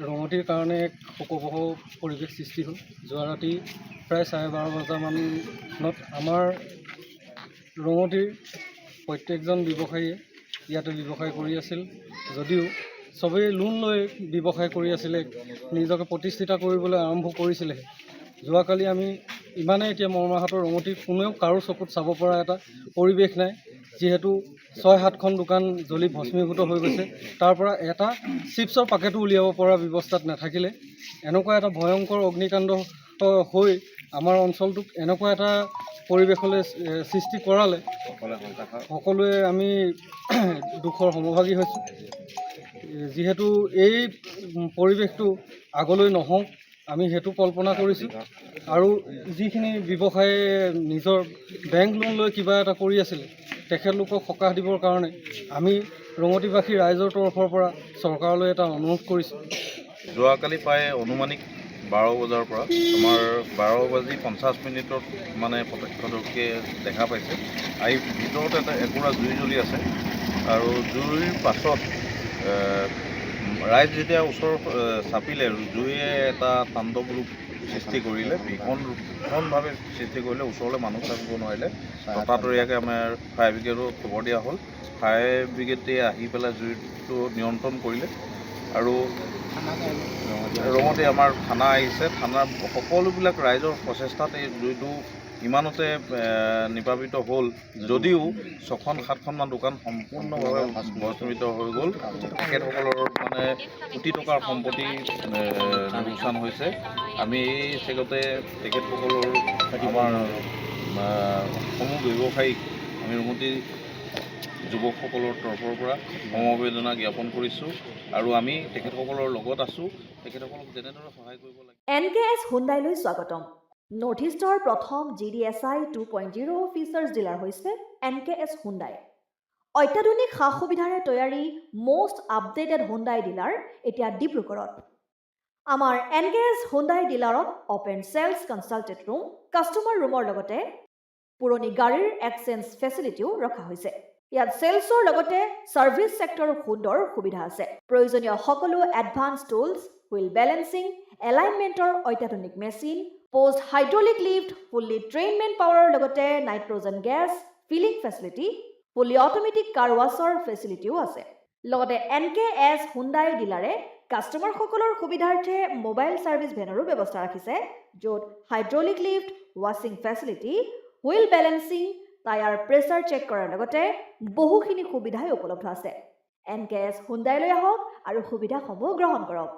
ৰঙতিৰ কাৰণে এক শোকবহ পৰিৱেশ সৃষ্টি হ'ল। যোৱা ৰাতি প্ৰায় 12:30 বজামানত আমাৰ ৰঙতিৰ প্ৰত্যেকজন ব্যৱসায়ীয়ে ইয়াতে ব্যৱসায় কৰি আছিল। যদিও চবেই লোন লৈ ব্যৱসায় কৰি আছিলে, নিজকে প্ৰতিষ্ঠিত কৰিবলৈ আৰম্ভ কৰিছিলেহে। যোৱাকালি আমি ইমানেই এতিয়া মৰ্মাহতৰ ৰঙতি কোনেও কাৰো চকুত চাব পৰা এটা পৰিৱেশ নাই, যিহেতু 6-7খন দোকান জ্বলি ভস্মীভূত হৈ গৈছে। তাৰ পৰা এটা চিপছৰ পাকেটো উলিয়াব পৰা ব্যৱস্থাত নাথাকিলে। এনেকুৱা এটা ভয়ংকৰ অগ্নিকাণ্ড হৈ আমাৰ অঞ্চলটোক এনেকুৱা এটা পৰিৱেশলৈ সৃষ্টি কৰালে সকলোৱে আমি দুখৰ সমভাগী হৈছোঁ। যিহেতু এই পৰিৱেশটো আগলৈ নহওক আমি সেইটো কল্পনা কৰিছোঁ। আৰু যিখিনি ব্যৱসায়ী নিজৰ বেংক লোন লৈ কিবা এটা কৰি আছিলে, তেখেতলোকক সকাহ দিবৰ কাৰণে আমি ৰঙতিবাসী ৰাইজৰ তৰফৰ পৰা চৰকাৰলৈ এটা অনুৰোধ কৰিছোঁ। যোৱাকালি প্ৰায় অনুমানিক 12 বজাৰ পৰা আমাৰ 12:50 মানে প্ৰত্যক্ষদৰ্শীয়ে দেখা পাইছে এই ভিতৰত এটা একুৰা জুই জ্বলি আছে। আৰু জুইৰ পাছত ৰাইজ যেতিয়া ওচৰ চাপিলে, জুয়ে এটা তাণ্ডৱ ৰূপ সৃষ্টি কৰিলে, ভীষণভাৱে সৃষ্টি কৰিলে। ওচৰলৈ মানুহ চাপিব নোৱাৰিলে। ততাতৈয়াকৈ আমাৰ ফায়াৰ ব্ৰিগেডক খবৰ দিয়া হ'ল। ফায়াৰ ব্ৰিগেডে আহি পেলাই জুইটো নিয়ন্ত্ৰণ কৰিলে। আৰু ৰঙতে আমাৰ থানা আহিছে। থানাৰ সকলোবিলাক ৰাইজৰ প্ৰচেষ্টাত এই জুইটো ইমানতে নিৰ্বাপিত হ'ল, যদিও 6-7খনমান দোকান সম্পূৰ্ণভাৱে ভস্মীভূত হৈ গ'ল। তেখেতসকলৰ মানে কোটি টকাৰ সম্পত্তি লোকচান হৈছে। আমি এই চেগতে তেখেতসকলৰ আমাৰ সমূহ ব্যৱসায়ীক আমি ৰঙতি যুৱকসকলৰ তৰফৰ পৰা সমবেদনা জ্ঞাপন কৰিছোঁ। আৰু আমি তেখেতসকলৰ লগত আছোঁ। তেখেতসকলক যেনেদৰে সহায় কৰিব লাগে। NKS হুণ্ডাইলৈ স্বাগতম। নৰ্থ ইষ্টৰ প্ৰথম GDSI 2.0 ফিচাৰ্ছ ডিলাৰ হৈছে NKS হুণ্ডাই। অত্যাধুনিক সা সুবিধাৰে তৈয়াৰী মষ্ট আপডেটেড হুণ্ডাই ডিলাৰ এতিয়া ডিব্ৰুগড়ত। আমাৰ NKS হুণ্ডাই ডিলাৰত open sales consulted room, customer ৰুমৰ লগতে পুৰণি গাড়ীৰ এক্সচেঞ্জ ফেচিলিটিও ৰখা হৈছে। ইয়াত চেলছৰ লগতে ছাৰ্ভিচ ছেক্টৰৰ সুন্দৰ সুবিধা আছে। প্ৰয়োজনীয় সকলো এডভান্স টুলছ, হুইল বেলেন্সিং, এলাইনমেণ্টৰ অত্যাধুনিক machine, post hydraulic lift, fully train men পাৱাৰৰ লগতে nitrogen gas filling facility, fully automatic car ৱাছৰ ফেচিলিটিও আছে। লগতে NKS হুণ্ডাই ডিলাৰে কাষ্টমাৰসকলৰ সুবিধাৰ্থে মোবাইল ছাৰ্ভিচ ভেনৰো ব্যৱস্থা ৰাখিছে, য'ত হাইড্ৰলিক লিফ্ট, ৱাশ্বিং facility, wheel balancing, tyre pressure check কৰাৰ লগতে বহুখিনি সুবিধাই উপলব্ধ আছে। NKS হুণ্ডাইলৈ আহক আৰু সুবিধাসমূহ গ্ৰহণ কৰক।